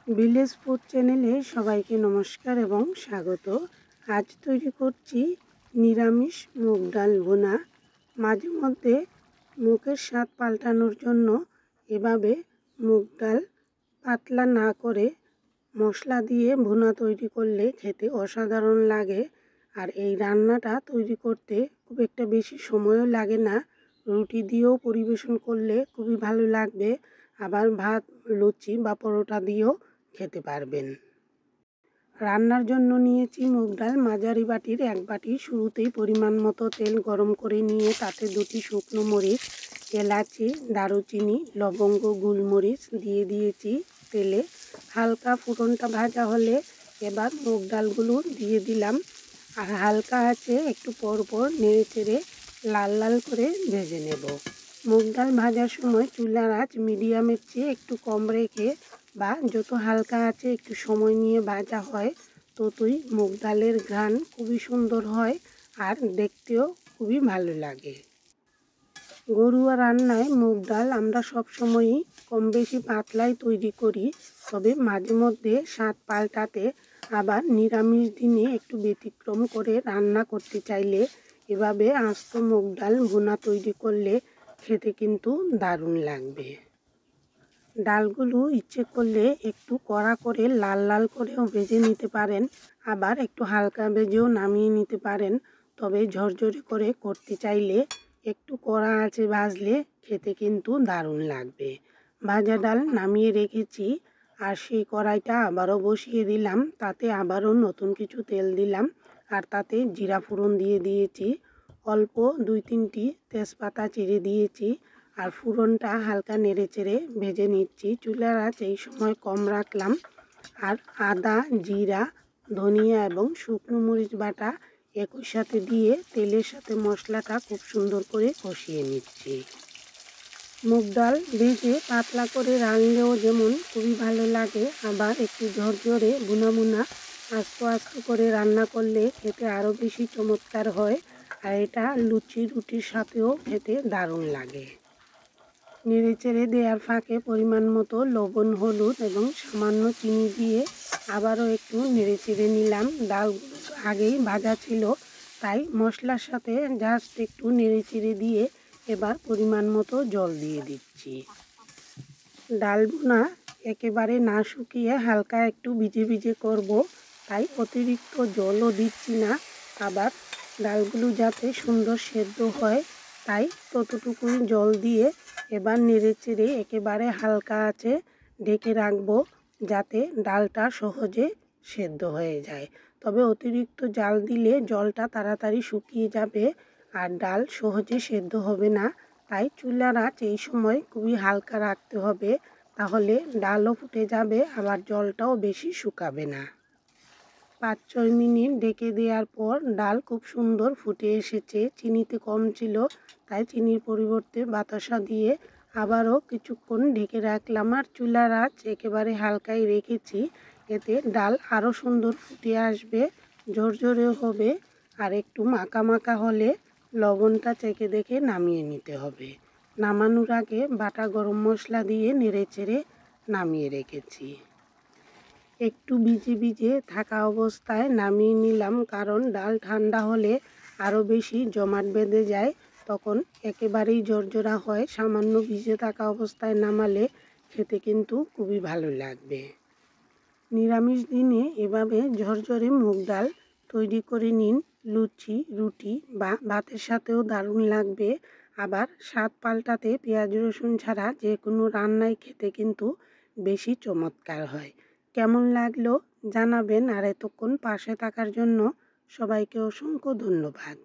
Village food চ্যানেলে সবাইকে নমস্কার এবং স্বাগত। আজ তৈরি করছি নিরামিষ মুগ ডাল ভুনা। মাঝে মধ্যে মুখের স্বাদ পাল্টানোর জন্য এভাবে মুগ ডাল পাতলা না করে মশলা দিয়ে ভুনা তৈরি করলে খেতে অসাধারণ লাগে। আর এই রান্নাটা তৈরি করতে খুব একটা বেশি সময়ও লাগে না। রুটি দিয়েও পরিবেশন করলে খুবই ভালো লাগবে, আবার ভাত, লুচি বা পরোটা দিয়েও খেতে পারবেন। রান্নার জন্য নিয়েছি মুগ ডাল মাঝারি বাটির 1 বাটি। শুরুতেই পরিমাণ মতো তেল গরম করে নিয়ে তাতে 2টি শুকনো মরিচ, এলাচি, দারুচিনি, লবঙ্গ, গোলমরিচ দিয়ে দিয়েছি তেলে। হালকা ফোড়নটা ভাজা হলে এবার মুগ ডালগুলো দিয়ে দিলাম আর হালকা আঁচে একটু পর পর নেড়ে চেড়ে লাল লাল করে ভেজে নেব। মুগ ডাল ভাজার সময় চুলার আঁচ মিডিয়ামের চেয়ে একটু কম রেখে বা যত হালকা আঁচে একটু সময় নিয়ে ভাজা হয় ততই মুগ ডালের ঘ্রাণ খুবই সুন্দর হয় আর দেখতেও খুবই ভালো লাগে। ঘরোয়া রান্নায় মুগ ডাল আমরা সবসময়ই কম বেশি পাতলাই তৈরি করি, তবে মাঝে মধ্যে স্বাদ পাল্টাতে আবার নিরামিষ দিনে একটু ব্যতিক্রম করে রান্না করতে চাইলে এভাবে আস্ত মুগ ডাল ভুনা তৈরি করলে খেতে কিন্তু দারুণ লাগবে। ডালগুলো ইচ্ছে করলে একটু কড়া করে লাল লাল করেও ভেজে নিতে পারেন, আবার একটু হালকা ভেজেও নামিয়ে নিতে পারেন। তবে ঝরঝরে করে করতে চাইলে একটু কড়া আঁচে ভাজলে খেতে কিন্তু দারুণ লাগবে। ভাজা ডাল নামিয়ে রেখেছি আর সেই কড়াইটা আবারও বসিয়ে দিলাম। তাতে আবারও নতুন কিছু তেল দিলাম আর তাতে জিরা ফোড়ন দিয়ে দিয়েছি। অল্প 2-3টি তেজপাতা চিড়ে দিয়েছি আর ফোড়নটা হালকা নেড়ে চেড়ে ভেজে নিচ্ছি। চুলার আঁচ এই সময় কম রাখলাম আর আদা, জিরা, ধনিয়া এবং শুকনো মরিচ বাটা একই সাথে দিয়ে তেলের সাথে মশলাটা খুব সুন্দর করে কষিয়ে নিচ্ছি। মুগ ডাল ভেজে পাতলা করে রানলেও যেমন খুবই ভালো লাগে, আবার একটু ঝরঝরে ভুনা ভুনা আস্ত আস্ত করে রান্না করলে খেতে আরও বেশি চমৎকার হয়। আর এটা লুচি রুটির সাথেও খেতে দারুণ লাগে। নেড়ে চেড়ে দেওয়ার ফাঁকে পরিমাণ মতো লবণ, হলুদ এবং সামান্য চিনি দিয়ে আবারও একটু নেড়ে চেড়ে নিলাম। ডালগুলো আগেই ভাজা ছিল, তাই মশলার সাথে জাস্ট একটু নেড়ে চেড়ে দিয়ে এবার পরিমাণ মতো জল দিয়ে দিচ্ছি। ডাল ভুনা একেবারে না শুকিয়ে হালকা একটু ভিজে ভিজে করব, তাই অতিরিক্ত জলও দিচ্ছি না। আবার ডালগুলো যাতে সুন্দর সেদ্ধ হয় তাই ততটুকুই জল দিয়ে এবার নেড়ে চেড়ে একেবারে হালকা আঁচে ঢেকে রাখবো, যাতে ডালটা সহজে সেদ্ধ হয়ে যায়। তবে অতিরিক্ত জাল দিলে জলটা তাড়াতাড়ি শুকিয়ে যাবে আর ডাল সহজে সেদ্ধ হবে না। তাই চুলার আঁচ এই সময় খুবই হালকা রাখতে হবে, তাহলে ডালও ফুটে যাবে আবার জলটাও বেশি শুকাবে না। 5-6 মিনিট ঢেকে দেওয়ার পর ডাল খুব সুন্দর ফুটে এসেছে। চিনিতে কম ছিল, তাই চিনির পরিবর্তে বাতাসা দিয়ে আবারও কিছুক্ষণ ঢেকে রাখলাম আর চুলার আঁচ একেবারে হালকাই রেখেছি। এতে ডাল আরও সুন্দর ফুটে আসবে, ঝরঝরেও হবে আর একটু মাখা মাখা হলে লবণটা চেখে দেখে নামিয়ে নিতে হবে। নামানোর আগে বাটা গরম মশলা দিয়ে নেড়ে চেড়ে নামিয়ে রেখেছি। একটু ভিজে ভিজে থাকা অবস্থায় নামিয়ে নিলাম, কারণ ডাল ঠান্ডা হলে আরও বেশি জমাট বেঁধে যায়, তখন একেবারেই ঝরঝরা হয়। সামান্য ভিজে থাকা অবস্থায় নামালে খেতে কিন্তু খুবই ভালো লাগবে। নিরামিষ দিনে এভাবে ঝরঝরে মুগ ডাল তৈরি করে নিন, লুচি, রুটি বা ভাতের সাথেও দারুণ লাগবে। আবার স্বাদ পাল্টাতে পেঁয়াজ রসুন ছাড়া যে কোনো রান্নাই খেতে কিন্তু বেশি চমৎকার হয়। কেমন লাগলো জানাবেন আর এতক্ষণ পাশে থাকার জন্য সবাইকে অসংখ্য ধন্যবাদ।